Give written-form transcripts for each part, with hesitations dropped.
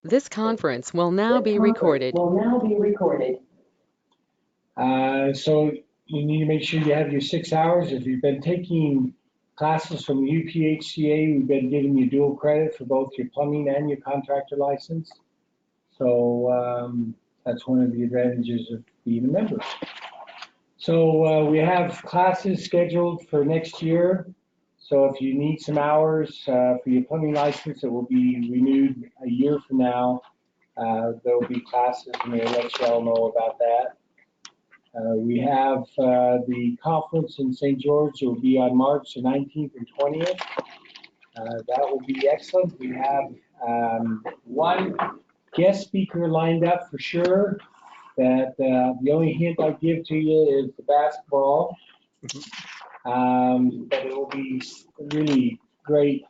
This conference will now be recorded. So you need to make sure you have your 6 hours. If you've been taking classes from UPHCA, we've been giving you dual credit for both your plumbing and your contractor license. So that's one of the advantages of being a member. So we have classes scheduled for next year. So if you need some hours for your plumbing license, it will be renewed a year from now. There will be classes, and we'll let you all know about that. We have the conference in St. George. It will be on March the 19th and 20th. That will be excellent. We have one guest speaker lined up for sure. That the only hint I'll give to you is the basketball. But it will be a really great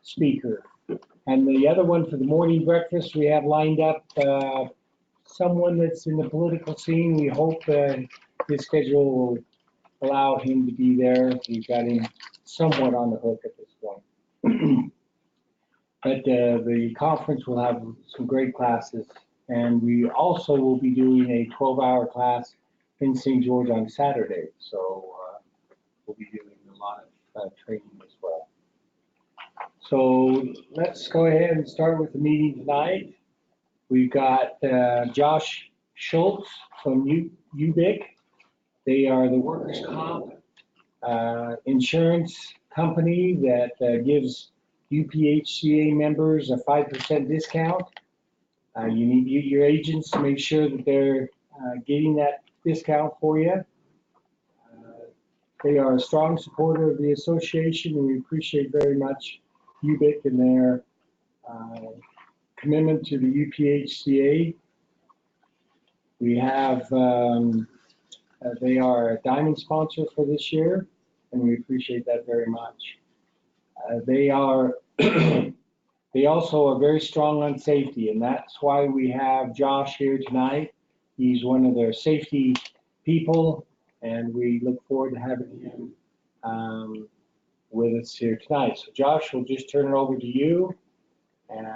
speaker. And the other one for the morning breakfast, we have lined up someone that's in the political scene. We hope his schedule will allow him to be there. We've got him somewhat on the hook at this point. But the conference will have some great classes. And we also will be doing a 12-hour class in St. George on Saturday. So we'll be doing a lot of training as well. So let's go ahead and start with the meeting tonight. We've got Josh Shultz from UBIC. They are the workers' comp insurance company that gives UPHCA members a 5% discount. You need your agents to make sure that they're getting that discount for you. They are a strong supporter of the association, and we appreciate very much UBIC and their commitment to the UPHCA. We have, they are a diamond sponsor for this year, and we appreciate that very much. They are, they also are very strong on safety, and that's why we have Josh here tonight. He's one of their safety people, and we look forward to having him with us here tonight. So Josh, we'll just turn it over to you, and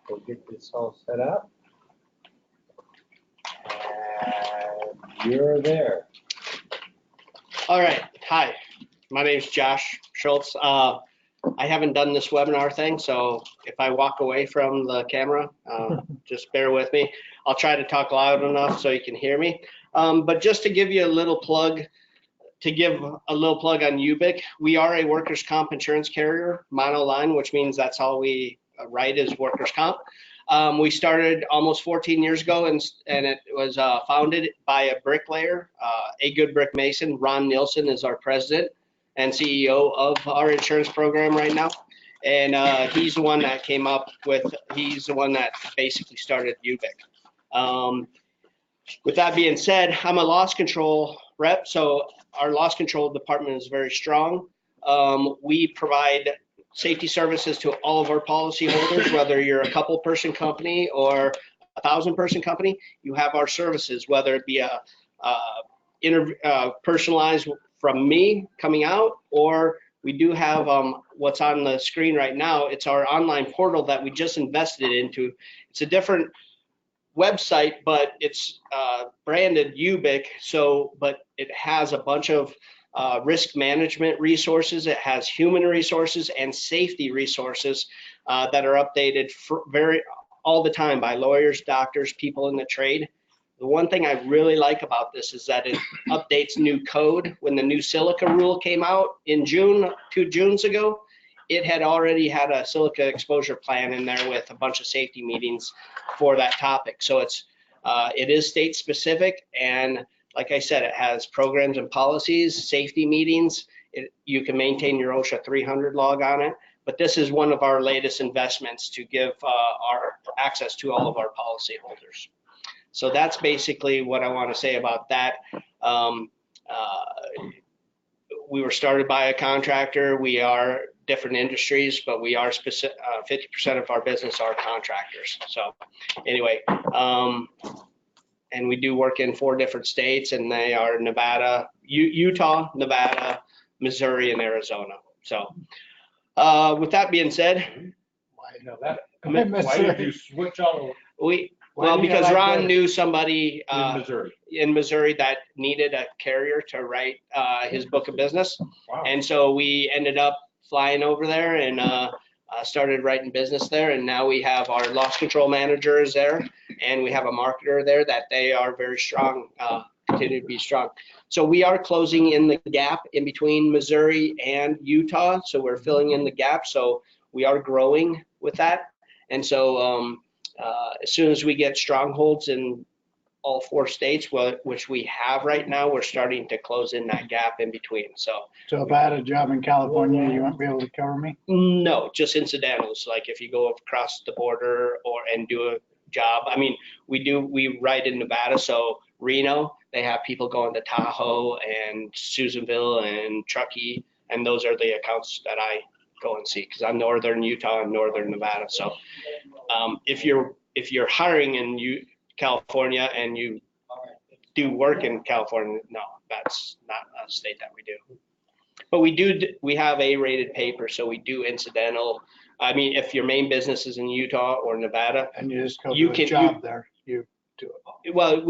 we'll get this all set up. And you're there. All right. Hi, my name's Josh Shultz. I haven't done this webinar thing, so if I walk away from the camera, just bear with me. I'll try to talk loud enough so you can hear me. But just to give you a little plug, on UBIC, we are a workers' comp insurance carrier, monoline, which means that's all we write is workers' comp. We started almost 14 years ago, and it was founded by a bricklayer, a good brick mason. Ron Nielsen is our president and CEO of our insurance program right now. And he's the one that came up with, he's the one that basically started UBIC. With that being said, I'm a loss control rep, so our loss control department is very strong. We provide safety services to all of our policyholders, whether you're a couple person company or 1,000-person company, you have our services, whether it be a personalized from me coming out, or we do have what's on the screen right now. It's our online portal that we just invested into. It's a different website, but it's branded UBIC, but it has a bunch of risk management resources. It has human resources and safety resources that are updated all the time by lawyers, doctors, people in the trade. The one thing I really like about this is that it updates new code. When the new silica rule came out in June, 2 Junes ago, it had already had a silica exposure plan in there with a bunch of safety meetings for that topic. So it is state specific, and like I said, it has programs and policies, safety meetings. You can maintain your OSHA 300 log on it, but this is one of our latest investments to give our access to all of our policyholders. So that's basically what I want to say about that. We were started by a contractor. We are different industries, but we are 50% of our business are contractors. So anyway, and we do work in 4 different states, and they are Nevada, Utah, Nevada, Missouri, and Arizona. So with that being said, No, that, In why did Missouri. you switch all Well, do you because like Ron that? knew somebody in Missouri? in Missouri that needed a carrier to write his book of business. Wow. And so we ended up flying over there and started writing business there. And now we have our loss control manager is there, and we have a marketer there that they are very strong, continue to be strong. So we are closing in the gap in between Missouri and Utah. So we're filling in the gap. So we are growing with that. And so as soon as we get strongholds in all 4 states, which we have right now, we're starting to close in that gap in between. So So if I had a job in California, you wouldn't be able to cover me? no, just incidentals, like if you go across the border and do a job. I mean, we write in Nevada, so Reno, they have people going to Tahoe and Susanville and Truckee, and those are the accounts that I go and see because I'm northern Utah and northern Nevada. So if you're hiring in California and you do work in California, no, that's not a state that we do. But we have A-rated paper, so we do incidental. I mean, if your main business is in Utah or Nevada, And you just go You to a can- job there, you do it. well,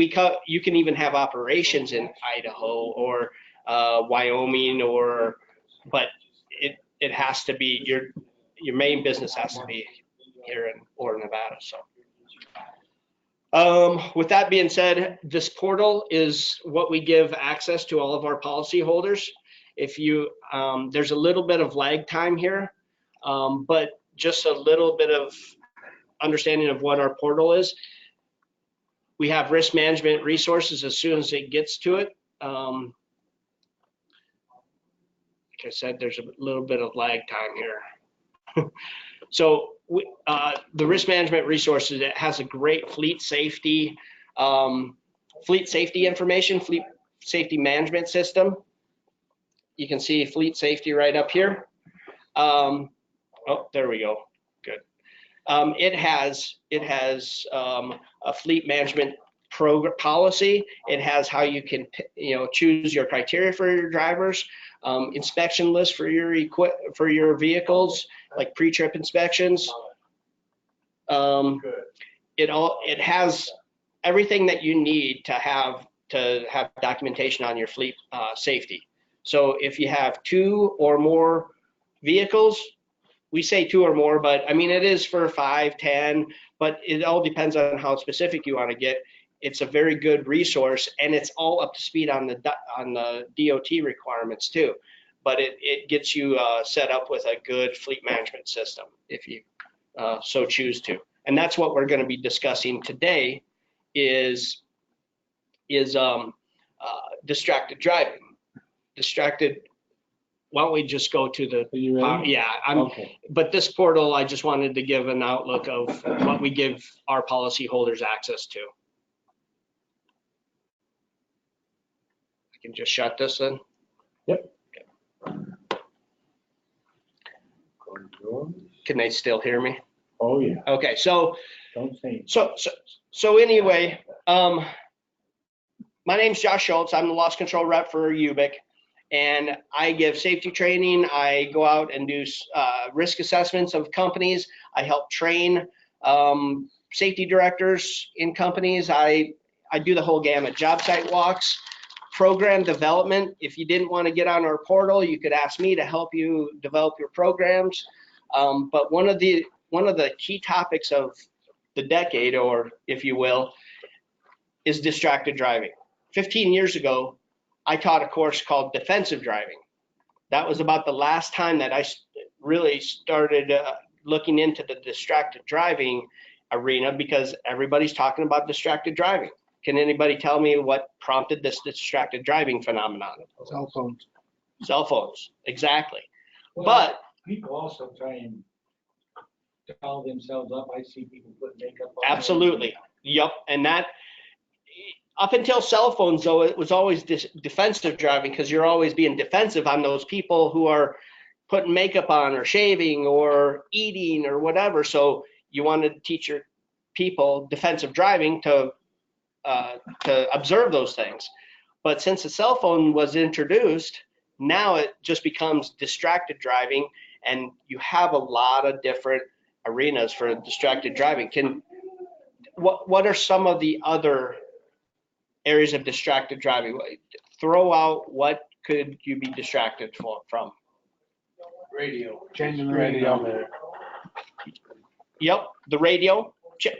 you can even have operations in Idaho or Wyoming but it has to be your main business has to be here or Nevada. So. With that being said, this portal is what we give access to all of our policy holders. If you, there's a little bit of lag time here, but just a little bit of understanding of what our portal is. We have risk management resources as soon as it gets to it. Like I said, there's a little bit of lag time here. So the risk management resources, it has a great fleet safety information, fleet safety management system. You can see fleet safety right up here. Oh, there we go. Good. It has a fleet management policy. It has how you can choose your criteria for your drivers, inspection list for your vehicles, like pre-trip inspections. It has everything that you need to have documentation on your fleet safety. So if you have 2 or more vehicles, we say 2 or more, but I mean it is for 5, 10, but it all depends on how specific you want to get. It's a very good resource, and it's all up to speed on the DOT requirements too. But it gets you set up with a good fleet management system if you so choose to. And that's what we're going to be discussing today is distracted driving. Why don't we just go to the, Are you ready? yeah, Okay. but this portal, I just wanted to give an outlook of what we give our policy holders access to. I can just shut this in. Yep. Can they still hear me? Oh, yeah. Okay, so Don't say. So anyway, my name's Josh Shultz. I'm the loss control rep for UBIC, and I give safety training. I go out and do risk assessments of companies. I help train safety directors in companies. I do the whole gamut. Job site walks, program development. If you didn't want to get on our portal, you could ask me to help you develop your programs. But one of the key topics of the decade, or if you will, is distracted driving. 15 years ago, I taught a course called defensive driving. That was about the last time that I really started looking into the distracted driving arena, because everybody's talking about distracted driving. Can anybody tell me what prompted this distracted driving phenomenon? Cell phones. Cell phones, exactly. Well, But people also try and doll themselves up. I see people put makeup on. absolutely, yep. And that, up until cell phones, though, it was always defensive driving, because you're always being defensive on those people who are putting makeup on or shaving or eating or whatever. So you wanted to teach your people defensive driving to observe those things. But since the cell phone was introduced, now it just becomes distracted driving, and you have a lot of different arenas for distracted driving. What are some of the other areas of distracted driving? Throw out what could you be distracted from? Radio. Changing the radio. Yep, the radio.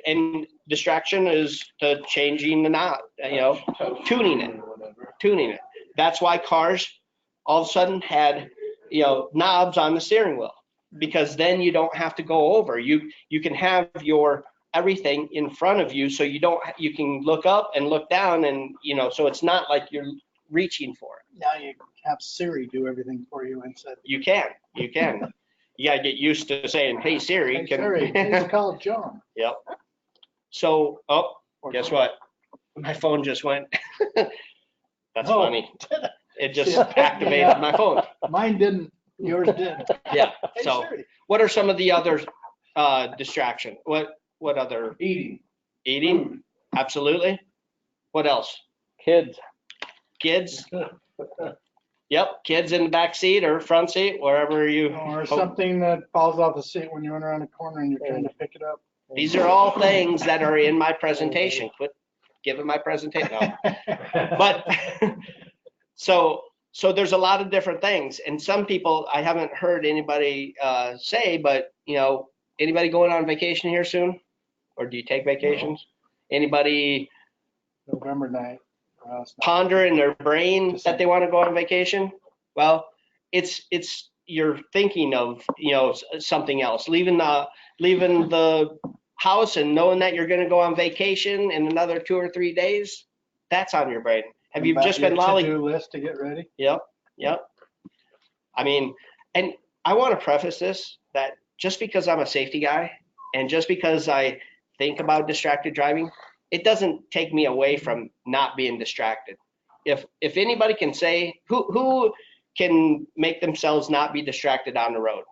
And distraction is the changing the knob, tuning it. That's why cars all of a sudden had, knobs on the steering wheel, because then you don't have to go over. You can have your everything in front of you, so you can look up and look down, and so it's not like you're reaching for it. Now you have Siri do everything for you instead. You can. You gotta get used to saying, "Hey Siri, Hey, Siri, please call John. Yep. So, guess what? My phone just went. That's funny. It just activated my phone. Mine didn't. Yours did. Yeah. Hey, So, Siri. what are some of the other distraction? What other? Eating. Eating? Absolutely. What else? Kids. Kids? Yep. Kids in the back seat or front seat, wherever you. Or something that falls off the seat when you run around the corner and you're trying to pick it up. These are all things that are in my presentation. Quit giving my presentation. No. But so there's a lot of different things, and some people I haven't heard anybody say, but anybody going on vacation here soon, or do you take vacations? Anybody November night. ponder in their brain that they want to go on vacation? Well, it's you're thinking of something else, leaving the house and knowing that you're going to go on vacation in another 2 or 3 days. That's on your brain. Have you just been lolly? To-do list to get ready. Yep. I mean, and I want to preface this that just because I'm a safety guy and just because I think about distracted driving, it doesn't take me away from not being distracted. If anybody can say who can make themselves not be distracted on the road?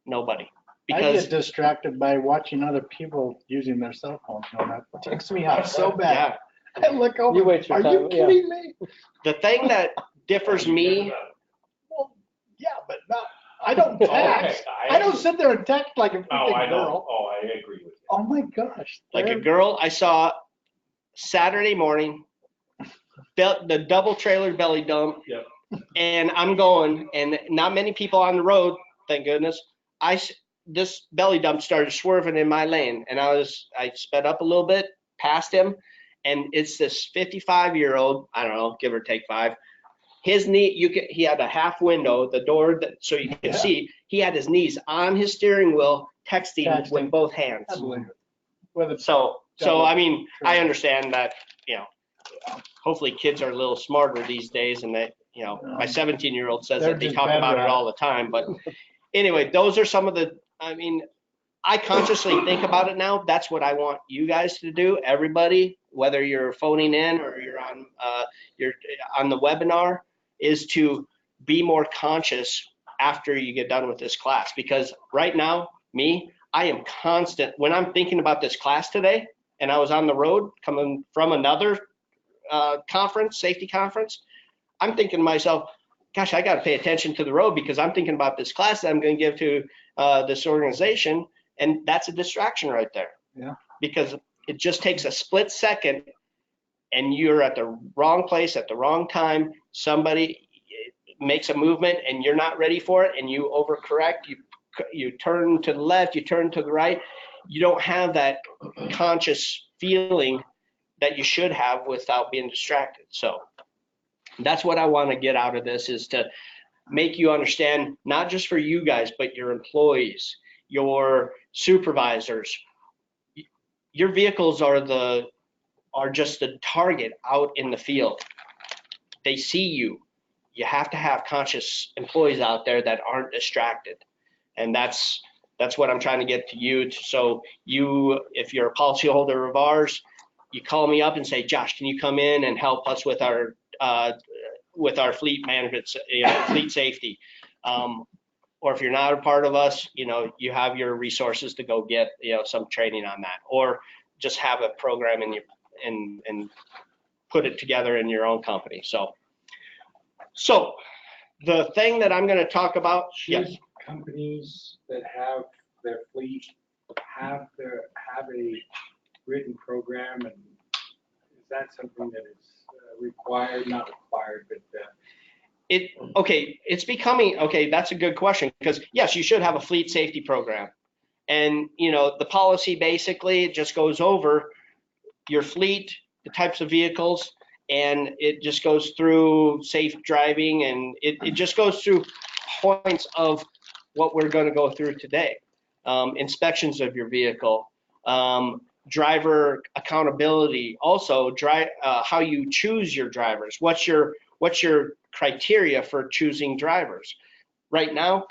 Nobody. I Because get distracted by watching other people using their cell phones. That takes me out so bad. yeah, I look over. You waste your Are you time, yeah. kidding me? the thing that differs me, Well, yeah, but not. I don't text. I don't sit there and text like a freaking girl. Oh, I agree with you. Oh my gosh. like a girl I saw Saturday morning, the double trailer belly dump, Yep. and I'm going, and not many people on the road, thank goodness. This belly dump started swerving in my lane, and I sped up a little bit past him, and it's this 55-year-old, I don't know, give or take 5. His knee, he had a half window, the door so you could see. He had his knees on his steering wheel, texting with both hands. So I mean, I understand that, hopefully kids are a little smarter these days, and they, my 17-year-old says that they talk about it all the time. But anyway, those are some of the, I mean, I consciously think about it now. That's what I want you guys to do. Everybody, whether you're phoning in or you're on the webinar, is to be more conscious after you get done with this class. Because right now, I am constant when I'm thinking about this class today, and I was on the road coming from another safety conference. I'm thinking to myself, gosh, I got to pay attention to the road because I'm thinking about this class that I'm going to give to this organization. And that's a distraction right there. Yeah. Because it just takes a split second and you're at the wrong place at the wrong time. Somebody makes a movement and you're not ready for it and you overcorrect. You turn to the left, you turn to the right. You don't have that conscious feeling that you should have without being distracted. So that's what I want to get out of this, is to make you understand, not just for you guys, but your employees, your supervisors. Your vehicles are just the target out in the field. They see you. You have to have conscious employees out there that aren't distracted. And that's what I'm trying to get to you. So if you're a policyholder of ours, you call me up and say, Josh, can you come in and help us with our fleet management, fleet safety? Or if you're not a part of us, you have your resources to go get, some training on that, or just have a program and put it together in your own company. So the thing that I'm going to talk about, yes. companies that have their fleet have a written program, and is that something that is required, not required, but It's becoming, okay, that's a good question, because yes, you should have a fleet safety program. And, you know, the policy basically just goes over your fleet, the types of vehicles, and it just goes through safe driving, and it just goes through points of what we're going to go through today. Inspections of your vehicle, driver accountability, also how you choose your drivers. What's your criteria for choosing drivers? Right now,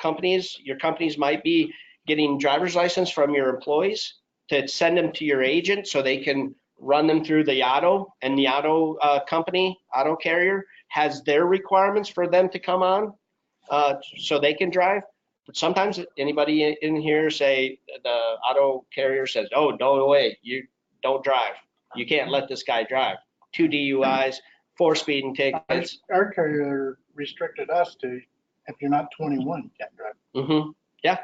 your companies might be getting driver's license from your employees to send them to your agent so they can run them through the auto, and the auto company, auto carrier, has their requirements for them to come on so they can drive. But sometimes anybody in here say the auto carrier says, oh, no way, you don't drive. You can't let this guy drive. 2 DUIs, 4 speeding tickets. Our carrier restricted us to, if you're not 21, you can't drive. Mm-hmm. Yeah.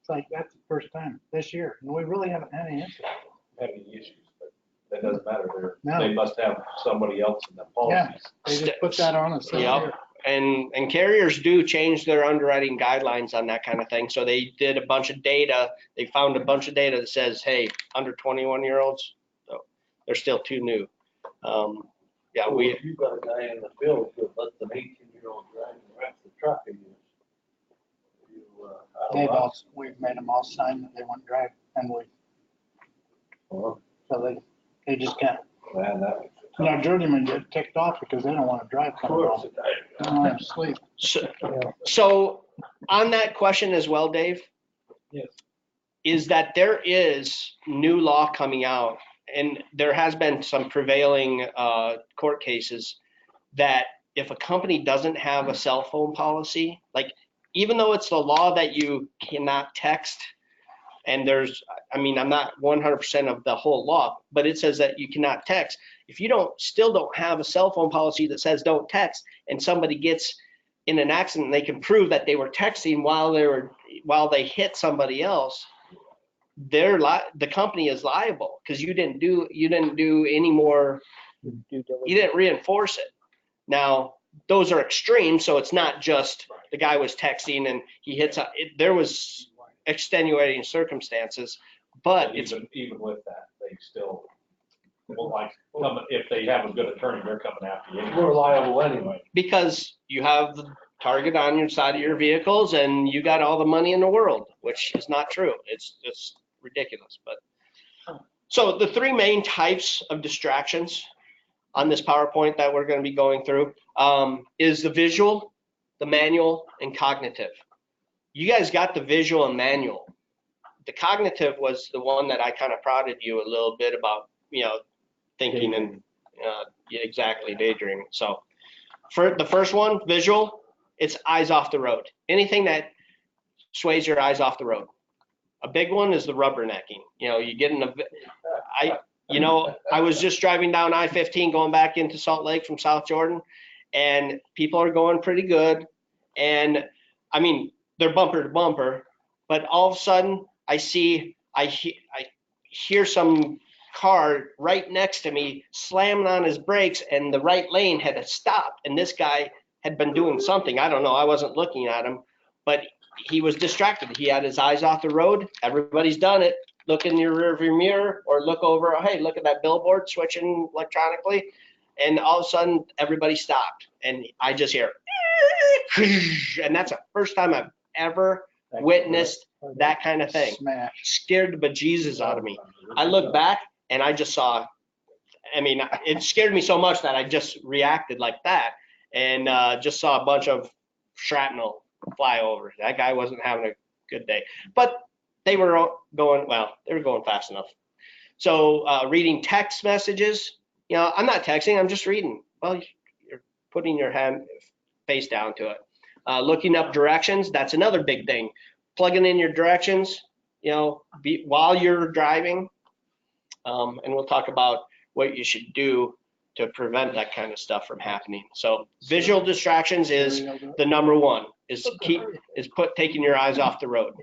It's like, that's the first time this year, and we really haven't had any incidents. Have any issues, but that doesn't matter. No. They must have somebody else in the Yeah, policies. they just put that on us this Yep. year. And carriers do change their underwriting guidelines on that kind of thing. So they did a bunch of data. They found a bunch of data that says, hey, under 21-year-olds, they're still too new. Yeah, Well, if you've got a guy in the field with less than 18-year-old driving the rest of the truck, We've made them all sign that they won't drive, and so they just can't. man, that was And our journeymen get ticked off because they don't want to drive of coming course. home. They don't want to sleep. So on that question as well, Dave, Yes. is that there is new law coming out, and there has been some prevailing court cases that if a company doesn't have a cell phone policy, like even though it's the law that you cannot text, and I'm not 100% of the whole law, but it says that you cannot text. If you still don't have a cell phone policy that says don't text, and somebody gets in an accident, they can prove that they were texting while they hit somebody else, the company is liable because you didn't do any more, you didn't reinforce it. Now, those are extreme, so it's not just the guy was texting and he hits. There was extenuating circumstances, but it's even with that, they still if they have a good attorney, they're coming after you. We're liable anyway. because you have the target on your side of your vehicles and you got all the money in the world, which is not true. It's ridiculous. But so the 3 main types of distractions on this PowerPoint that we're going to be going through is the visual, the manual, and cognitive. You guys got the visual and manual. The cognitive was the one that I kind of prodded you a little bit about, thinking and exactly daydreaming. So for the first one, visual, it's eyes off the road. Anything that sways your eyes off the road. A big one is the rubbernecking. You get in I was just driving down I-15 going back into Salt Lake from South Jordan, and people are going pretty good. And I mean, they're bumper to bumper, but all of a sudden I hear some car right next to me slamming on his brakes, and the right lane had stopped, and this guy had been doing something. I don't know. I wasn't looking at him, but he was distracted. He had his eyes off the road. Everybody's done it. Look in your rearview mirror or look over. Hey, look at that billboard switching electronically. And all of a sudden, everybody stopped. And I just hear, and that's the first time I've ever witnessed that kind of thing. Smash. Scared the bejesus out of me. I looked back and I just saw, it scared me so much that I just reacted like that and just saw a bunch of shrapnel fly over. That guy wasn't having a good day. But they were going fast enough. So reading text messages, I'm not texting, I'm just reading. Well, you're putting your face down to it. Looking up directions, that's another big thing. Plugging in your directions, while you're driving. And we'll talk about what you should do to prevent that kind of stuff from happening. So visual distractions is the number one. is taking your eyes off the road.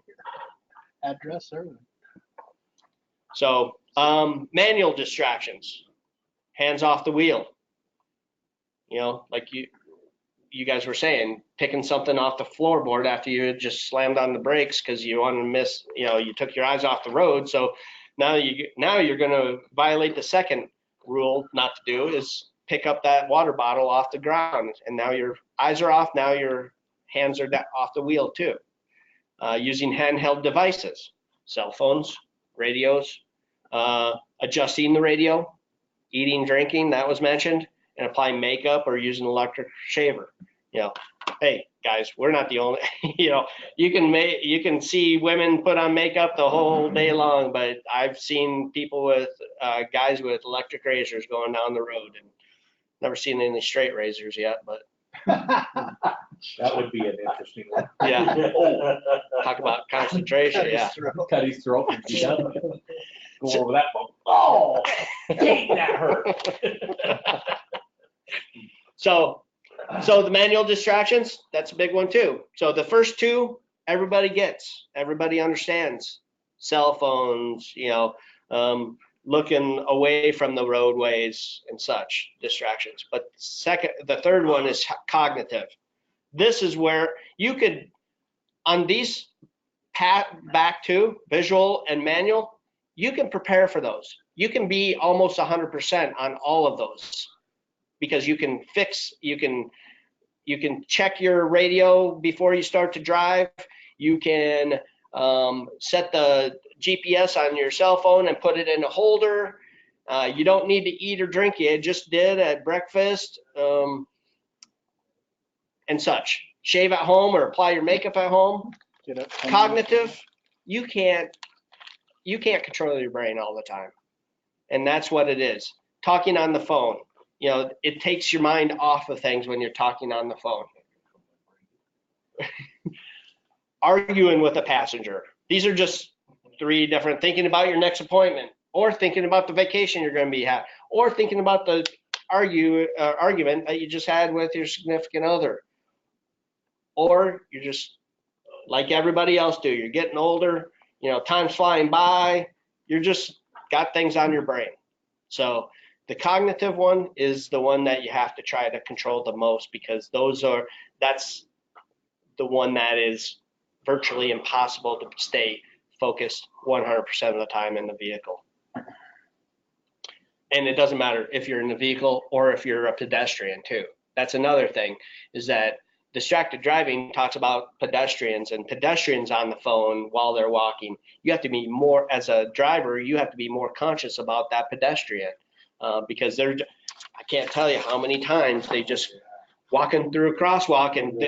Address service. So manual distractions, hands off the wheel. You know, like you guys were saying, picking something off the floorboard after you had just slammed on the brakes because you wanted to miss, you know, you took your eyes off the road. So now you're going to violate the second rule not to do, is pick up that water bottle off the ground. And now your eyes are off. Now your hands are off the wheel too. Using handheld devices, cell phones, radios, adjusting the radio, eating, drinking, that was mentioned, and applying makeup or using an electric shaver. You know, hey guys, we're not the only, you know, you can see women put on makeup the whole day long, but I've seen people with guys with electric razors going down the road, and never seen any straight razors yet, but That would be an interesting one. yeah. Talk about concentration. Yeah. Cut his throat and be done with it. Go over that bump. Oh, dang, that hurt. So the manual distractions, that's a big one too. So the first two, everybody gets, everybody understands. Cell phones, you know, looking away from the roadways and such distractions. But the third one is cognitive. This is where you could, on these back to visual and manual, you can prepare for those. You can be almost 100% on all of those, because you can check your radio before you start to drive. You can set the GPS on your cell phone and put it in a holder. You don't need to eat or drink. You just did at breakfast and such. Shave at home or apply your makeup at home. Cognitive, you can't control your brain all the time. And that's what it is. Talking on the phone, you know, it takes your mind off of things when you're talking on the phone. Arguing with a passenger. These are just three different, thinking about your next appointment, or thinking about the vacation you're going to be having, or thinking about the argument that you just had with your significant other. Or you're just like everybody else do. You're getting older, you know, time's flying by. You're just got things on your brain. So the cognitive one is the one that you have to try to control the most, because that's the one that is virtually impossible to stay focused 100% of the time in the vehicle. And it doesn't matter if you're in the vehicle or if you're a pedestrian too. That's another thing, is that distracted driving talks about pedestrians and pedestrians on the phone while they're walking. You have to be more, as a driver, you have to be more conscious about that pedestrian, because I can't tell you how many times they just walking through a crosswalk and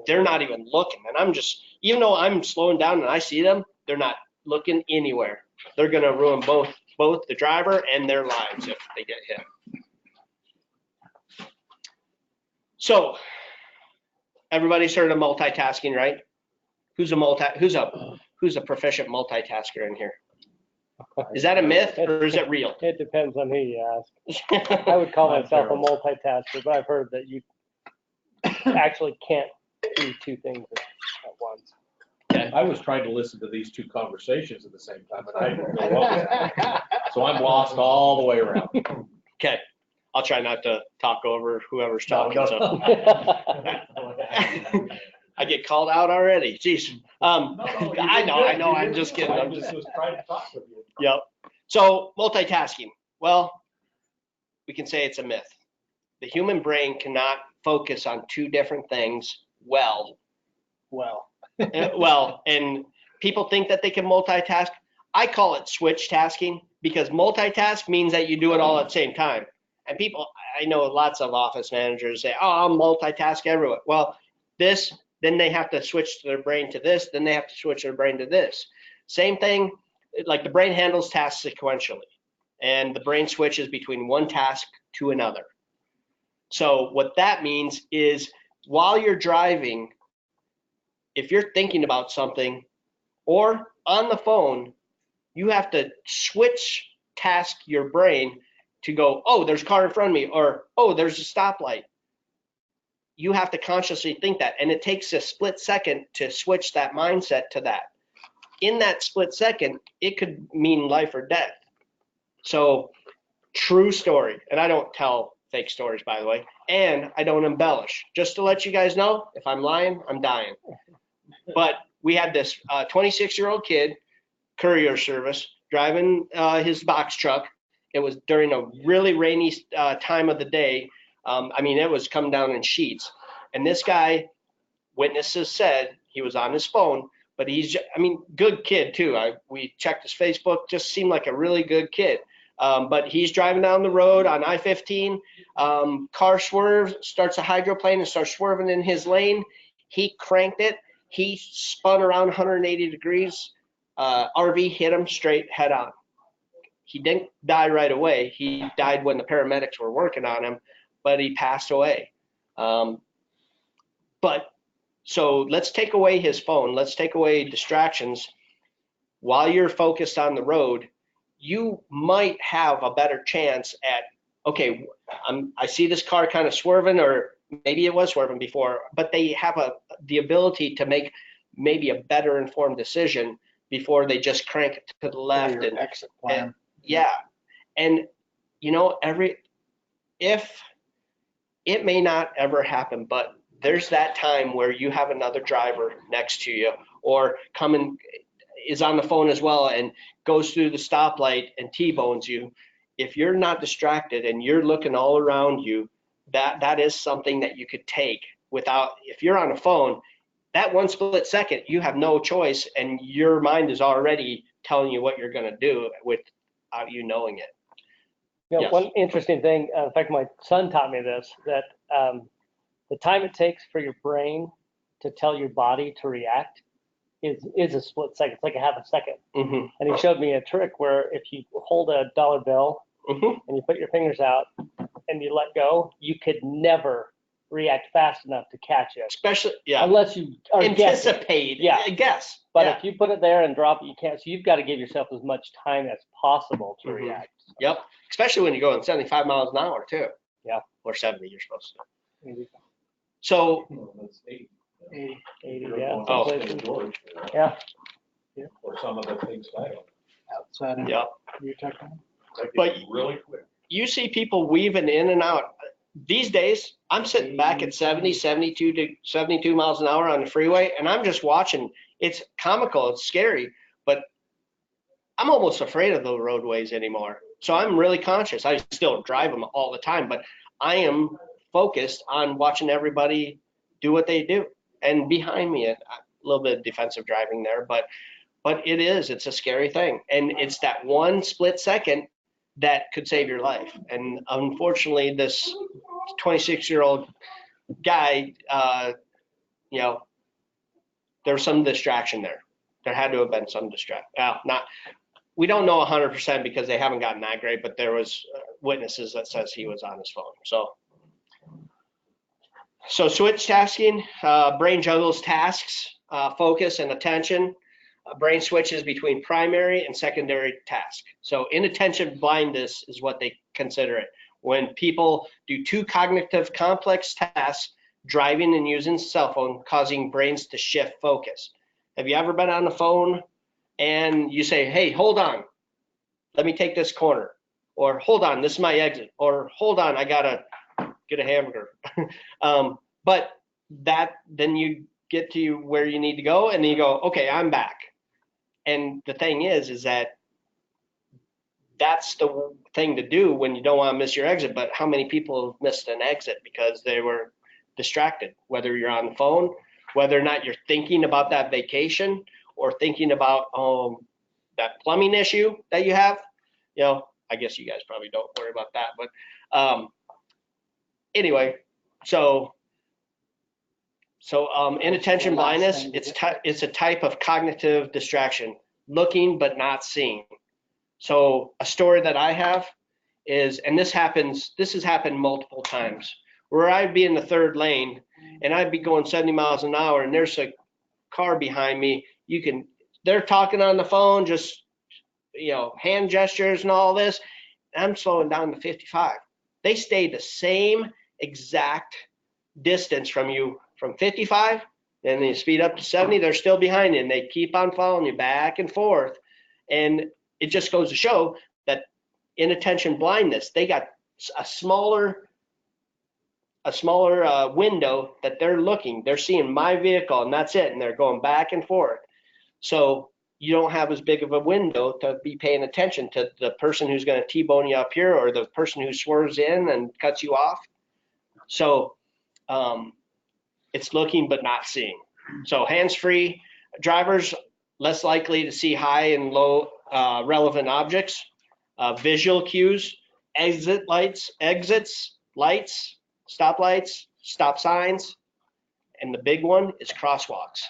they're not even looking. And I'm just, even though I'm slowing down and I see them, they're not looking anywhere. They're going to ruin both the driver and their lives if they get hit. So everybody's heard of multitasking, right? Who's a proficient multitasker in here? Is that a myth or is it real? It depends on who you ask. I would call myself a multitasker, but I've heard that you actually can't do two things at once. I was trying to listen to these two conversations at the same time, and I didn't know what was happening. So I'm lost all the way around. Okay. I'll try not to talk over whoever's talking. No. So I get called out already. Jeez. I know. I'm just kidding. I just was trying to talk with you. Yep. So multitasking. Well, we can say it's a myth. The human brain cannot focus on two different things well. And people think that they can multitask. I call it switch tasking, because multitask means that you do it all at the same time. And people, I know lots of office managers say, oh, I'll multitask everywhere. Well, then they have to switch their brain to this, then they have to switch their brain to this. Same thing, like the brain handles tasks sequentially, and the brain switches between one task to another. So what that means is, while you're driving, if you're thinking about something or on the phone, you have to switch task your brain to go, oh, there's a car in front of me, or, oh, there's a stoplight. you have to consciously think that. And it takes a split second to switch that mindset to that. In that split second, it could mean life or death. So true story. And I don't tell fake stories, by the way. And I don't embellish. Just to let you guys know, if I'm lying, I'm dying. But we had this 26-year-old kid, courier service, driving his box truck. It was during a really rainy time of the day. I mean, it was coming down in sheets. And this guy, witnesses said he was on his phone, but I mean, good kid too. We checked his Facebook, just seemed like a really good kid. But he's driving down the road on I-15, car swerves, starts a hydroplane and starts swerving in his lane. He cranked it. He spun around 180 degrees. RV hit him straight head on. He didn't die right away. He died when the paramedics were working on him, but he passed away. But so let's take away his phone. Let's take away distractions. While you're focused on the road, you might have a better chance at, okay, I see this car kind of swerving, or maybe it was swerving before, but they have the ability to make maybe a better informed decision before they just crank it to the left. Your exit plan. Yeah. And, you know, if it may not ever happen, but there's that time where you have another driver next to you, or is on the phone as well and goes through the stoplight and T-bones you. If you're not distracted and you're looking all around you, that is something that you could take without, if you're on a phone, that one split second, you have no choice, and your mind is already telling you what you're going to do without you knowing it. You know, Yes. one interesting thing, in fact, my son taught me this, that the time it takes for your brain to tell your body to react is a split second. It's like a half a second. Mm-hmm. And he showed me a trick where if you hold a dollar bill Mm-hmm. and you put your fingers out and you let go, you could never react fast enough to catch it. Especially, yeah, Unless you are guessing. anticipate. Yeah. I guess. But yeah. if you put it there and drop it, you can't. So you've got to give yourself as much time as possible to Mhm. react. Yep. Especially when you're going 75 miles an hour too. Yeah. Or 70, you're supposed to. Maybe So, That's 80. 80, You're yeah. going Oh. some to places. St. George, Yeah. or some of the things I don't. Outside of yeah. Utah. But- Really quick. You see people weaving in and out. These days, I'm sitting back at 70, 72 miles an hour on the freeway, and I'm just watching. It's comical. It's scary, but I'm almost afraid of the roadways anymore. So I'm really conscious. I still drive them all the time, but I am focused on watching everybody do what they do. And behind me, a little bit of defensive driving there, but it's a scary thing. And it's that one split second that could save your life. And unfortunately, this 26-year-old guy, you know, there was some distraction there. There had to have been some distraction. We don't know 100% because they haven't gotten that great, but there was witnesses that says he was on his phone. So switch tasking, brain juggles tasks, focus and attention. Brain switches between primary and secondary tasks. So inattention blindness is what they consider it. When people do two cognitive complex tasks, driving and using cell phone, causing brains to shift focus. Have you ever been on the phone and you say, hey, hold on, let me take this corner, or hold on, this is my exit, or hold on, I gotta get a hamburger. But then you get to where you need to go, and then you go, okay, I'm back. And the thing is that that's the thing to do when you don't want to miss your exit. But how many people have missed an exit because they were distracted, whether you're on the phone, whether or not you're thinking about that vacation, or thinking about that plumbing issue that you have. You know, I guess you guys probably don't worry about that, but anyway, so inattention blindness, it's a type of cognitive distraction, looking but not seeing. So a story that I have is, and this has happened multiple times, where I'd be in the third lane and I'd be going 70 miles an hour and there's a car behind me. They're talking on the phone, just, you know, hand gestures and all this. I'm slowing down to 55. They stayed the same exact distance from you from 55, then you speed up to 70, they're still behind you, and they keep on following you back and forth. And it just goes to show that inattention blindness, they got a smaller window that they're looking. They're seeing my vehicle, and that's it, and they're going back and forth. So you don't have as big of a window to be paying attention to the person who's going to T-bone you up here, or the person who swerves in and cuts you off. So it's looking but not seeing. So hands-free drivers, less likely to see high and low relevant objects, visual cues, exits, lights, stoplights, stop signs, and the big one is crosswalks.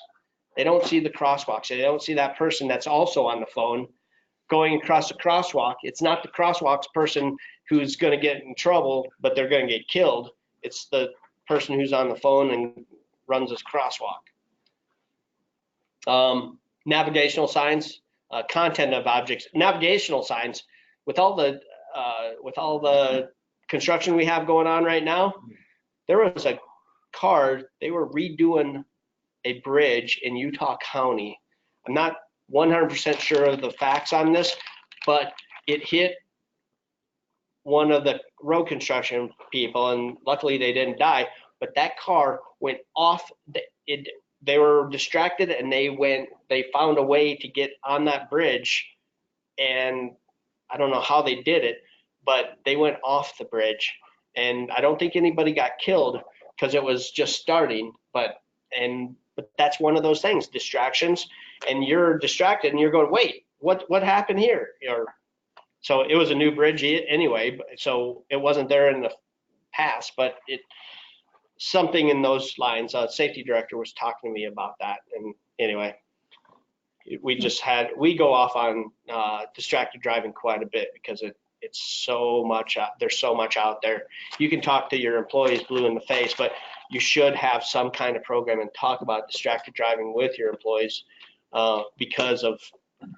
They don't see the crosswalks. They don't see that person that's also on the phone going across the crosswalk. It's not the crosswalks person who's going to get in trouble, but they're going to get killed. It's the person who's on the phone and runs this crosswalk. Navigational signs, content of objects, navigational signs. With all the construction we have going on right now, there was a car, they were redoing a bridge in Utah County. I'm not 100% sure of the facts on this, but it hit one of the road construction people, and luckily they didn't die, but that car went off. They were distracted, and they found a way to get on that bridge, and I don't know how they did it, but they went off the bridge, and I don't think anybody got killed because it was just starting, but that's one of those things, distractions, and you're distracted and you're going, wait, what happened here? So it was a new bridge anyway, so it wasn't there in the past, but something in those lines. Safety director was talking to me about that, and anyway, we go off on distracted driving quite a bit because it's so much there's so much out there. You can talk to your employees blue in the face, but you should have some kind of program and talk about distracted driving with your employees because of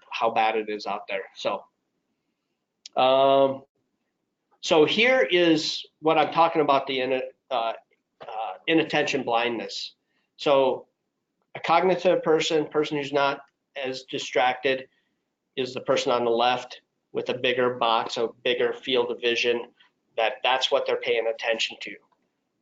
how bad it is out there. So here is what I'm talking about, the inattention blindness. So a cognitive person who's not as distracted is the person on the left with a bigger box, a bigger field of vision, that's what they're paying attention to.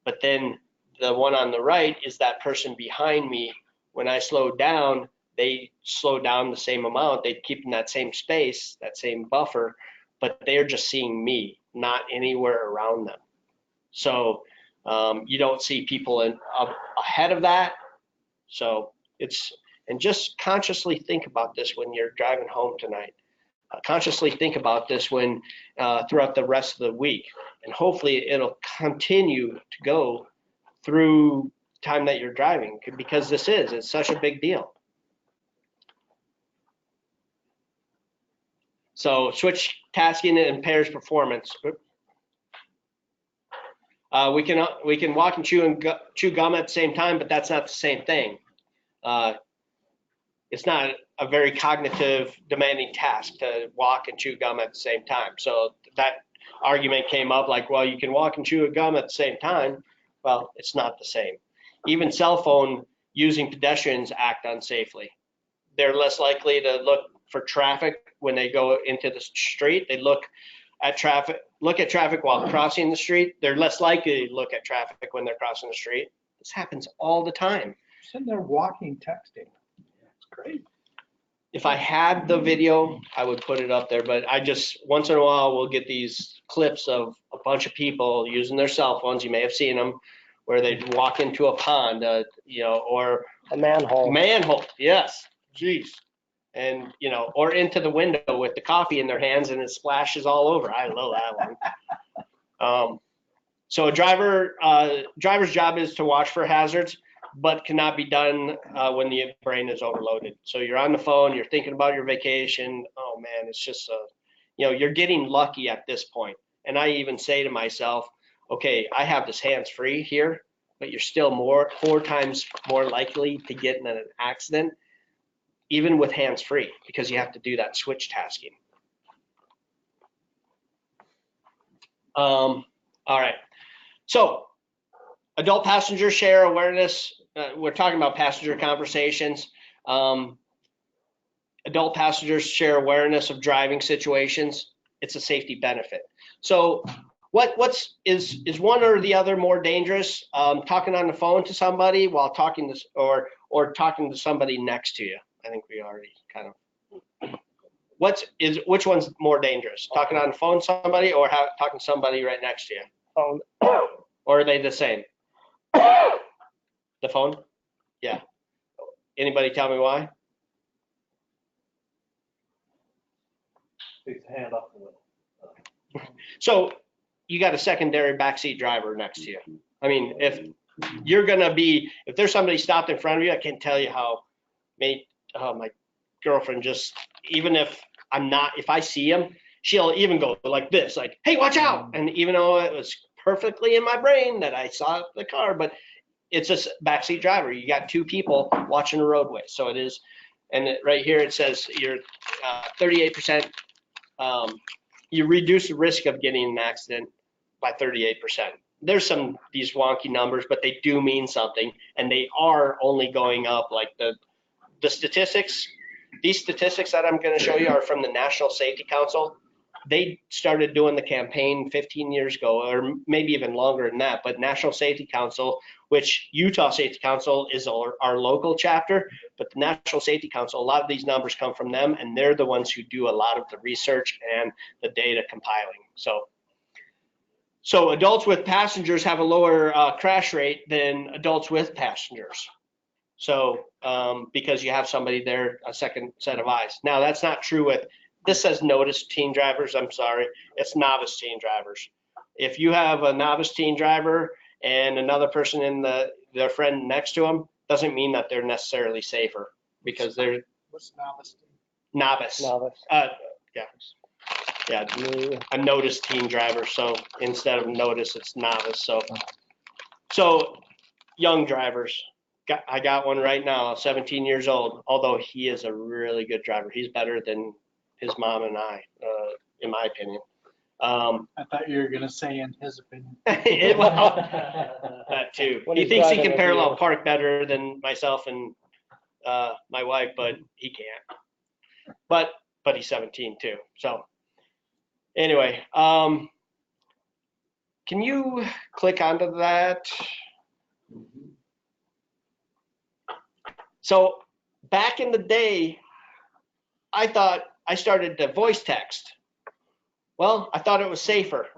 But then the one on the right is that person behind me. When I slow down, they slow down the same amount. They keep in that same space, that same buffer, but they're just seeing me, not anywhere around them. So you don't see people ahead of that. So and just consciously think about this when you're driving home tonight. Consciously think about this when throughout the rest of the week, and hopefully it'll continue to go through time that you're driving, because it's such a big deal. So switch tasking impairs performance. We can walk and chew gum at the same time, but that's not the same thing. It's not a very cognitive demanding task to walk and chew gum at the same time. So that argument came up like, well, you can walk and chew a gum at the same time. Well, it's not the same. Even cell phone using pedestrians act unsafely. They're less likely to look for traffic when they go into the street. They look at traffic while crossing the street. They're less likely to look at traffic when they're crossing the street. This happens all the time. Sitting there walking, texting. It's great. If I had the video, I would put it up there, but once in a while, we'll get these clips of a bunch of people using their cell phones. You may have seen them where they walk into a pond, or A manhole. Manhole, yes, geez. And, or into the window with the coffee in their hands and it splashes all over. I love that one. So a driver's job is to watch for hazards, but cannot be done when the brain is overloaded. So you're on the phone, you're thinking about your vacation. Oh man, it's just, you're getting lucky at this point. And I even say to myself, okay, I have this hands-free here, but you're still 4 times more likely to get in an accident, even with hands-free, because you have to do that switch tasking. All right, so Adult passenger share awareness. We're talking about passenger conversations. Adult passengers share awareness of driving situations. It's a safety benefit. So is one or the other more dangerous? Talking on the phone to somebody while talking to, or talking to somebody next to you? I think we already kind of, which one's more dangerous? Talking on the phone to somebody or talking to somebody right next to you? Phone. Or are they the same? The phone? Yeah. Anybody tell me why? Takes a hand off the wheel. So you got a secondary backseat driver next to you. I mean, if you're gonna be, if there's somebody stopped in front of you, I can't tell you how my girlfriend just, even if if I see him, she'll even go like this, like, hey, watch out. And even though it was perfectly in my brain that I saw the car, but it's a backseat driver. You got two people watching the roadway. So it is, and right here it says you're 38%, you reduce the risk of getting an accident by 38%. There's these wonky numbers, but they do mean something, and they are only going up. Like the statistics, these statistics that I'm going to show you are from the National Safety Council. They started doing the campaign 15 years ago, or maybe even longer than that, but National Safety Council, which Utah Safety Council is our local chapter, but the National Safety Council, a lot of these numbers come from them, and they're the ones who do a lot of the research and the data compiling. So adults with passengers have a lower crash rate than adults with passengers. So because you have somebody there, a second set of eyes. Now that's not true with, this says novice teen drivers, I'm sorry, it's novice teen drivers. If you have a novice teen driver and another person in their friend next to them, doesn't mean that they're necessarily safer, because they're What's novice? Novice. Yeah, a notice teen driver. So instead of notice, it's novice. So young drivers. I got one right now, 17 years old, although he is a really good driver. He's better than his mom and I, in my opinion. I thought you were gonna say in his opinion. That too. When He he's thinks he driving can with parallel you. park better than myself and my wife, but he can't. But he's 17 too. So anyway, can you click onto that? So back in the day, I thought I started to voice text. Well, I thought it was safer.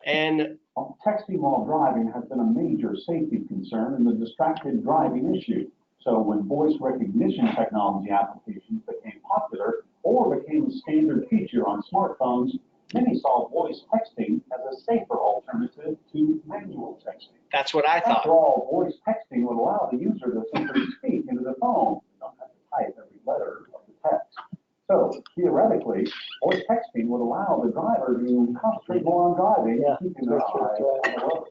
And Texting while driving has been a major safety concern in the distracted driving issue. So when voice recognition technology applications became popular or became a standard feature on smartphones, many saw voice texting as a safer alternative to manual texting. that's what I thought. After all, voice texting would allow the user to simply speak into the phone. You don't have to type every letter of the text. So theoretically, voice texting would allow the driver to concentrate more on driving and keeping their eyes on the road.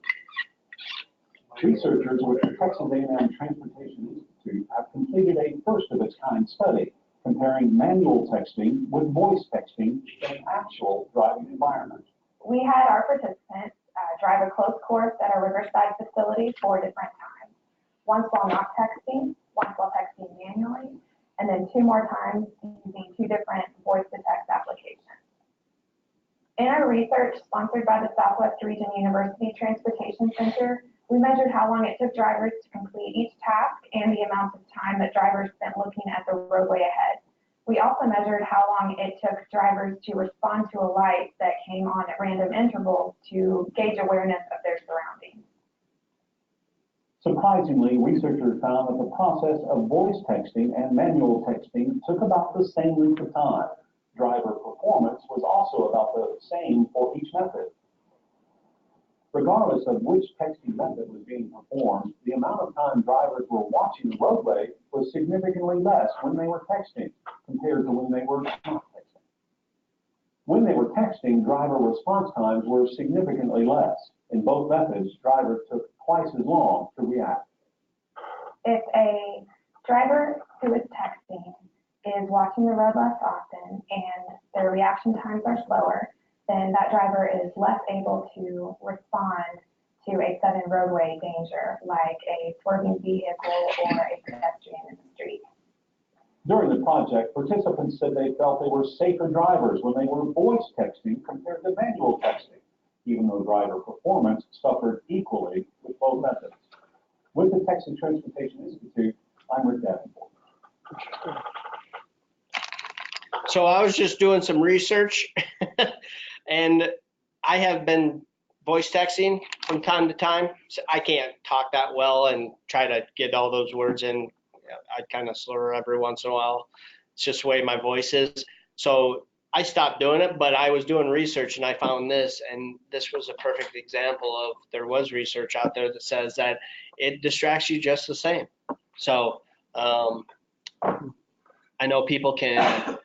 Researchers with the Texas A&M Transportation Institute have completed a first-of-its-kind study comparing manual texting with voice texting in an actual driving environment. We had our participants drive a closed course at our Riverside facility 4 different times. Once while not texting, once while texting manually, and then 2 more times using 2 different voice-to-text applications. In our research sponsored by the Southwest Region University Transportation Center, we measured how long it took drivers to complete each task and the amount of time that drivers spent looking at the roadway ahead. We also measured how long it took drivers to respond to a light that came on at random intervals to gauge awareness of their surroundings. Surprisingly, researchers found that the process of voice texting and manual texting took about the same length of time. Driver performance was also about the same for each method. Regardless of which texting method was being performed, the amount of time drivers were watching the roadway was significantly less when they were texting compared to when they were not texting. When they were texting, driver response times were significantly less. In both methods, drivers took twice as long to react. If a driver who is texting is watching the road less often and their reaction times are slower, then that driver is less able to respond to a sudden roadway danger, like a swerving vehicle or a pedestrian in the street. During the project, participants said they felt they were safer drivers when they were voice texting compared to manual texting, even though driver performance suffered equally with both methods. With the Texas Transportation Institute, I'm Rick Davenport. So I was just doing some research and I have been voice texting from time to time. So I can't talk that well and try to get all those words in. I kind of slur every once in a while. It's just the way my voice is. So I stopped doing it, but I was doing research and I found this, and this was a perfect example of there was research out there that says that it distracts you just the same. So I know people can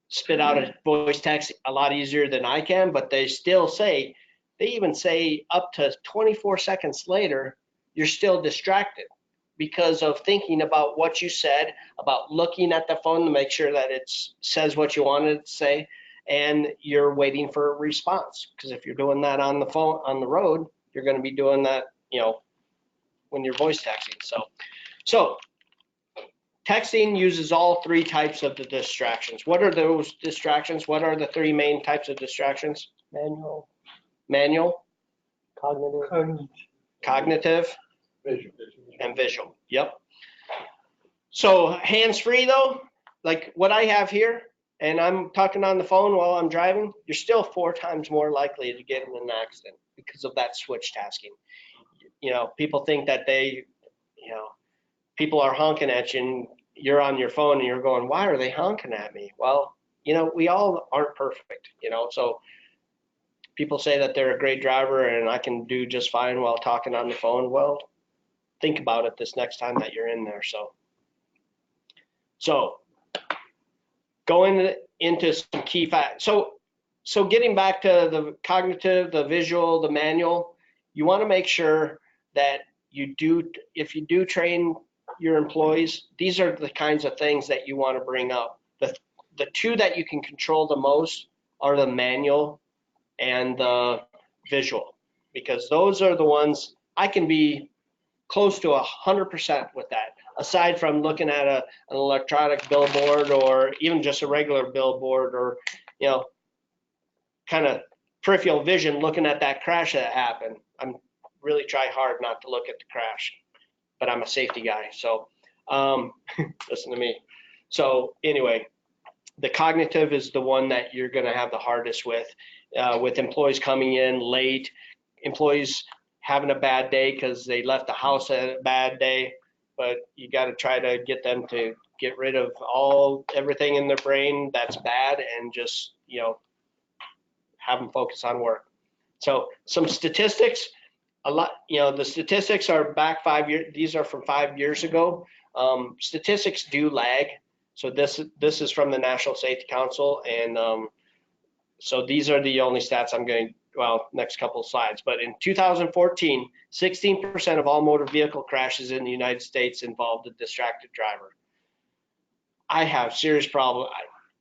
spit out a voice text a lot easier than I can, but they still say, they even say up to 24 seconds later, you're still distracted because of thinking about what you said, about looking at the phone to make sure that it says what you wanted it to say, and you're waiting for a response. Because if you're doing that on the phone, on the road, you're going to be doing that, you know, when you're voice texting. So texting uses all three types of the distractions. What are those distractions? What are the three main types of distractions? Manual, cognitive, and visual. Yep. So hands-free though, like what I have here, and I'm talking on the phone while I'm driving, you're still 4 times more likely to get in an accident because of that switch tasking. You know, people think that people are honking at you and you're on your phone and you're going, why are they honking at me? Well, you know, we all aren't perfect, you know, so people say that they're a great driver and I can do just fine while talking on the phone. Well, think about it this next time that you're in there. So going into some key facts. So getting back to the cognitive, the visual, the manual, you want to make sure that you do, if you do train your employees, these are the kinds of things that you want to bring up. The two that you can control the most are the manual and the visual, because those are the ones I can be close to 100% with that. Aside from looking at an electronic billboard or even just a regular billboard, or, you know, kind of peripheral vision looking at that crash that happened. I'm really try hard not to look at the crash, but I'm a safety guy. So listen to me. So anyway, the cognitive is the one that you're going to have the hardest with employees coming in late, employees having a bad day because they left the house at a bad day, but you got to try to get them to get rid of everything in their brain that's bad and just, you know, have them focus on work. So some statistics, a lot, you know, the statistics are back 5 years. These are from 5 years ago. Statistics do lag. So this is from the National Safety Council, and so these are the only stats I'm going to, well, next couple of slides. But in 2014, 16% of all motor vehicle crashes in the United States involved a distracted driver. I have serious problem.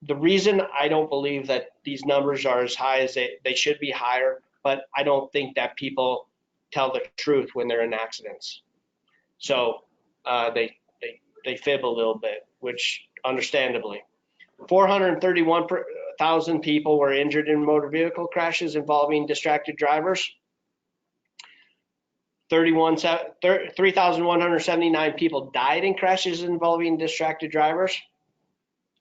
The reason I don't believe that these numbers are as high as they should be higher, but I don't think that people tell the truth when they're in accidents. So they fib a little bit, which understandably. 431,000 people were injured in motor vehicle crashes involving distracted drivers. 3,179 people died in crashes involving distracted drivers,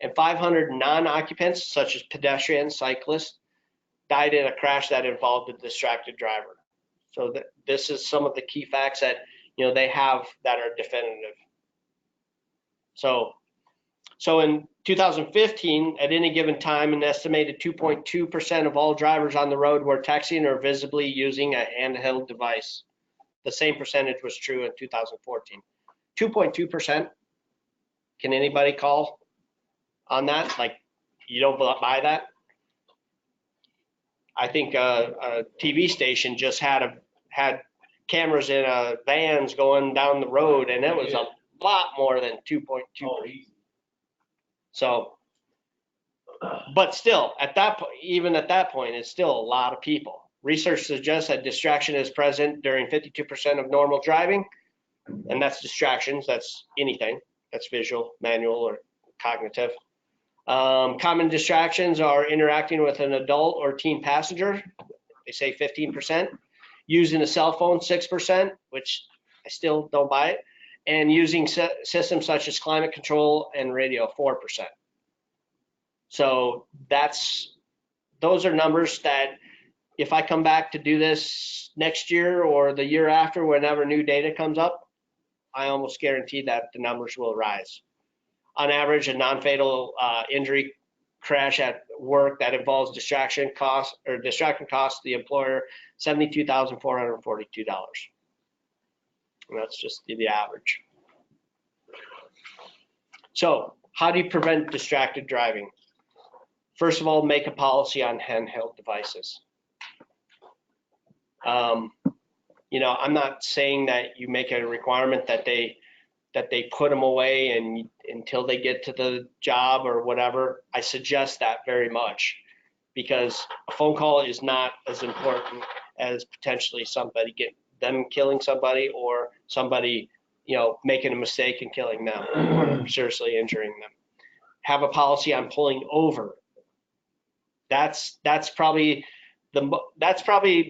and 500 non-occupants, such as pedestrians, cyclists, died in a crash that involved a distracted driver. So this is some of the key facts that, you know, they have that are definitive. So in 2015, at any given time, an estimated 2.2% of all drivers on the road were texting or visibly using a handheld device. The same percentage was true in 2014. 2.2%. Can anybody call on that? Like, you don't buy that? I think a TV station just had cameras in vans going down the road, and it was a lot more than 2.2%. So, but still, even at that point, it's still a lot of people Research suggests that distraction is present during 52% of normal driving, and that's distractions. That's anything. That's visual, manual, or cognitive. Common distractions are interacting with an adult or teen passenger. They say 15%. Using a cell phone, 6%, which I still don't buy it. And using systems such as climate control and radio, 4%. So those are numbers that if I come back to do this next year or the year after, whenever new data comes up, I almost guarantee that the numbers will rise. On average, a non-fatal injury crash at work that involves distraction costs the employer $72,442. And that's just the average. So how do you prevent distracted driving? First of all, make a policy on handheld devices. You know, I'm not saying that you make a requirement that they put them away and until they get to the job or whatever. I suggest that very much, because a phone call is not as important as potentially them killing somebody, or somebody, you know, making a mistake and killing them or seriously injuring them. Have a policy on pulling over. That's probably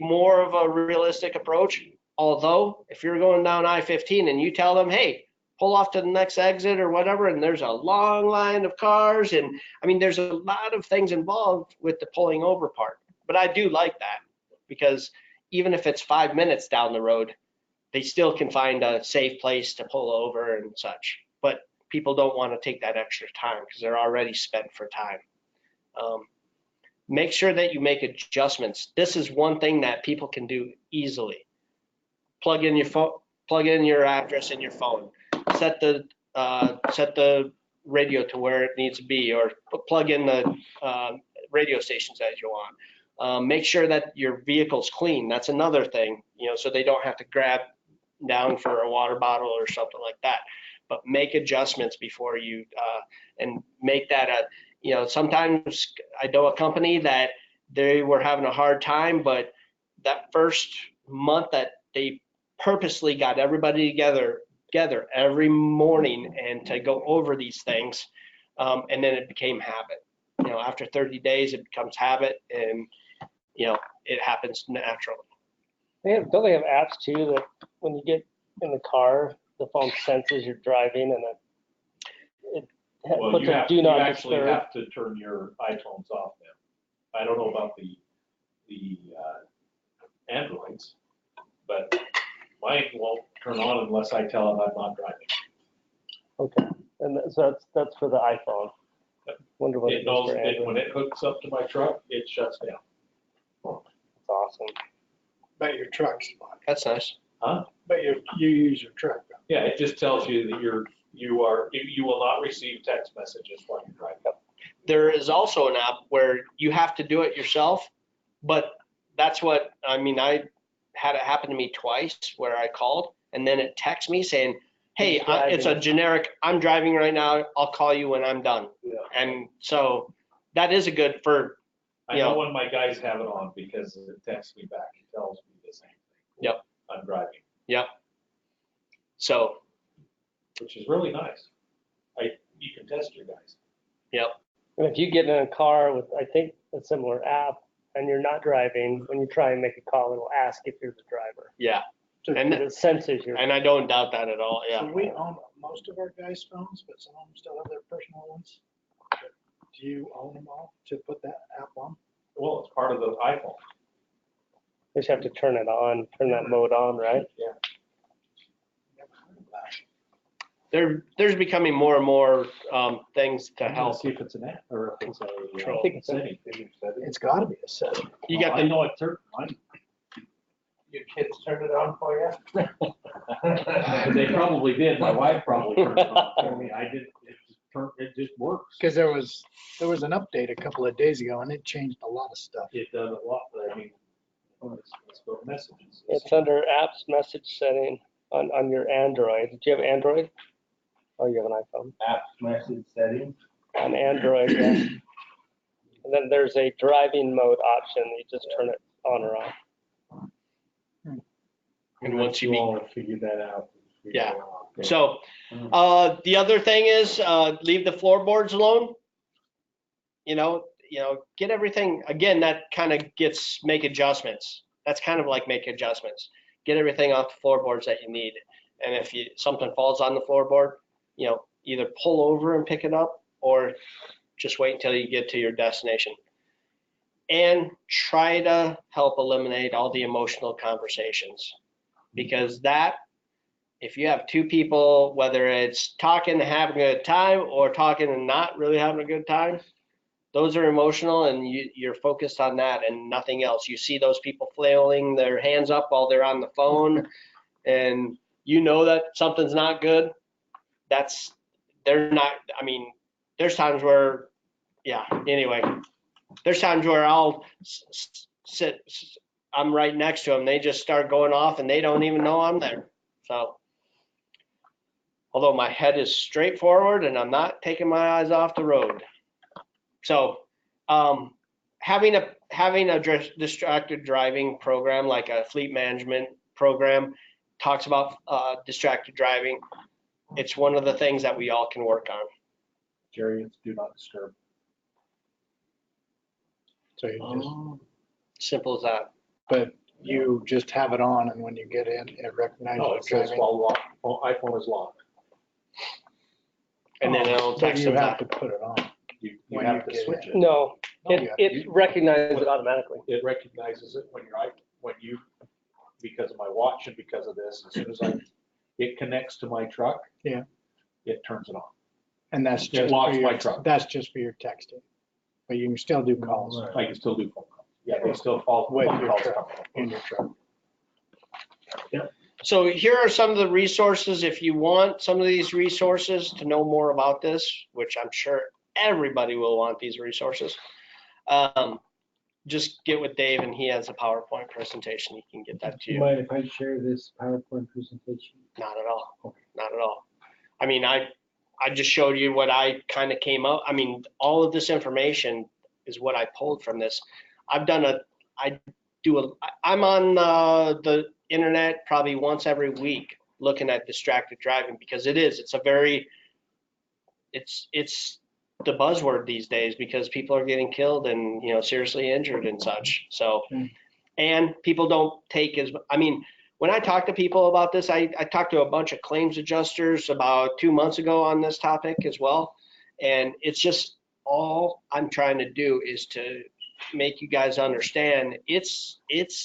more of a realistic approach. Although if you're going down I-15 and you tell them, hey, pull off to the next exit or whatever, and there's a long line of cars, and I mean, there's a lot of things involved with the pulling over part. But I do like that, because even if it's 5 minutes down the road, they still can find a safe place to pull over and such. But people don't want to take that extra time because they're already spent for time. Make sure that you make adjustments. This is one thing that people can do easily. Plug in your phone, plug in your address in your phone. Set the radio to where it needs to be, or plug in the radio stations as you want. Make sure that your vehicle's clean. That's another thing, you know, so they don't have to grab down for a water bottle or something like that. But make adjustments before you and make that you know, sometimes I know a company that they were having a hard time, but that first month that they purposely got everybody together every morning and to go over these things, and then it became habit. You know, after 30 days, it becomes habit, and you know, it happens naturally. Don't they have apps too that when you get in the car, the phone senses you're driving and it Well, puts you a do not actually disturb? have to turn your iPhones off now. I don't know about the Androids, but mine won't turn on unless I tell them I'm not driving. Okay, and so that's for the iPhone. Wonder what It it knows does for Android. when it hooks up to my truck, it shuts down. That's awesome. But your truck's not. That's nice. Huh? But you use your truck. Yeah, it just tells you that you will not receive text messages while you're driving. There is also an app where you have to do it yourself, but that's what, I mean, I had it happen to me twice where I called and then it texts me saying, hey, it's a generic, I'm driving right now, I'll call you when I'm done. Yeah. And so that is a good for, I know when my guys have it on because it texts me back. It tells me the same thing. Yep. I'm driving. Yep. So. Which is really nice. You can test your guys. Yep. And if you get in a car with, I think, a similar app and you're not driving, when you try and make a call, it'll ask if you're the driver. Yeah. And it senses you. And I don't doubt that at all. Yeah. So we own most of our guys' phones, but some of them still have their personal ones. Do you own them all to put that app on? Well, it's part of the iPhone. You just have to turn it on, turn that mode on, right? Yeah. There's becoming more and more things to help. See if it's an app or if it's a I think it's setting. It's got to be a setting. You got I the know it's certain. Your kids turned it on for you? They probably did. My wife probably turned it on for me. I didn't. It just works. Because there was an update a couple of days ago and it changed a lot of stuff. It does a lot, but I mean, let's go to messages. It's under apps message setting on your Android. Do you have Android? Oh, you have an iPhone. Apps message settings. On Android, yeah. And then there's a driving mode option. You just turn it on or off. And once you all figure that out. Yeah. So, the other thing is, leave the floorboards alone. You know, get everything, again, that kind of make adjustments. That's kind of like make adjustments. Get everything off the floorboards that you need. And if something falls on the floorboard, either pull over and pick it up or just wait until you get to your destination. And try to help eliminate all the emotional conversations, because if you have two people, whether it's talking and having a good time or talking and not really having a good time, those are emotional, and you're focused on that and nothing else. You see those people flailing their hands up while they're on the phone, and that something's not good. They're not, I mean, there's times where, anyway, there's times where I'll sit, I'm right next to them. They just start going off and they don't even know I'm there. So, although my head is straight forward and I'm not taking my eyes off the road. So, having a distracted driving program, like a fleet management program, talks about distracted driving. It's one of the things that we all can work on. Jerry, it's do not disturb. So you Simple as that. but you just have it on, and when you get in, it recognizes No, you're it says driving. while iPhone is locked. And then it'll But text you them have back. to put it on. You When have you to get switch in. it. No, Oh, yeah. it recognizes it automatically. It recognizes it when you, because of my watch and because of this, as soon as it connects to my truck. Yeah. It turns it on. And that's It just locks for my your, truck. that's just for your texting. But you can still do calls I can still do phone calls. Yeah, they still fall. with phone your calls truck, come. in your truck. So here are some of the resources. If you want some of these resources to know more about this, which I'm sure everybody will want these resources, just get with Dave and he has a PowerPoint presentation. He can get that to Do you you. mind if I share this PowerPoint presentation? Not at all. Not at all. I mean, I just showed you what I kind of came up. I mean, all of this information is what I pulled from this. I'm on the internet probably once every week looking at distracted driving, because it's the buzzword these days, because people are getting killed and, seriously injured and such. So, and people don't take when I talk to people about this, I talked to a bunch of claims adjusters about 2 months ago on this topic as well. And it's just, all I'm trying to do is to make you guys understand it's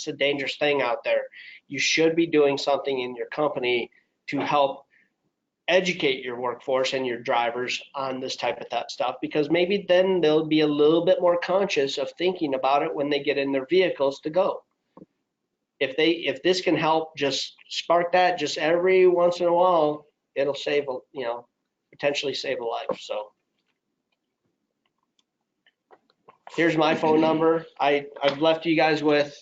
a dangerous thing out there. You should be doing something in your company to help educate your workforce and your drivers on this type of that stuff, because maybe then they'll be a little bit more conscious of thinking about it when they get in their vehicles to go. If this can help just spark that just every once in a while, it'll potentially save a life. So here's my phone number. I've left you guys with,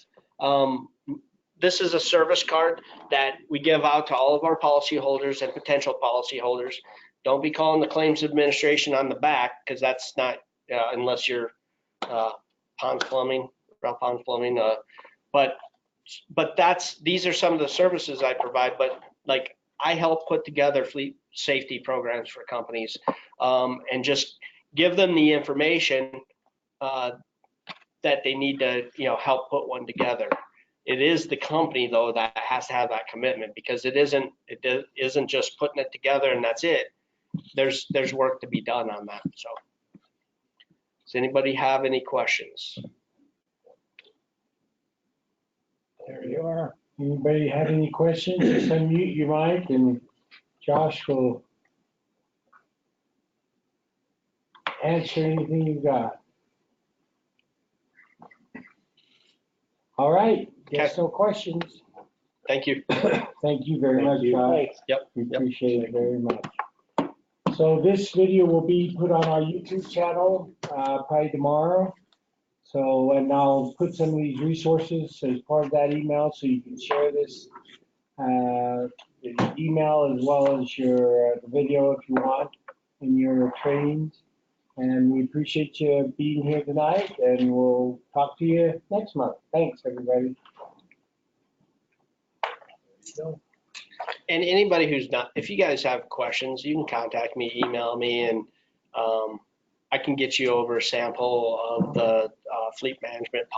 this is a service card that we give out to all of our policyholders and potential policyholders. Don't be calling the claims administration on the back, because that's not, unless you're Ralph Pond Plumbing. But these are some of the services I provide. But like, I help put together fleet safety programs for companies, and just give them the information that they need to, help put one together. It is the company, though, that has to have that commitment, because it isn't just putting it together and that's it. There's work to be done on that. So, does anybody have any questions? There you are. Anybody have any questions? Just unmute your mic and Josh will answer anything you got. All right, guess no questions. Thank you. Thank you very much, you. Josh. Thanks. Yep. We appreciate it very much. So this video will be put on our YouTube channel probably tomorrow. So, and I'll put some of these resources as part of that email, so you can share this email as well as your the video if you want in your trainings. And we appreciate you being here tonight, and we'll talk to you next month. Thanks, everybody. No. And anybody who's not, if you guys have questions, you can contact me, email me, and I can get you over a sample of the fleet management policy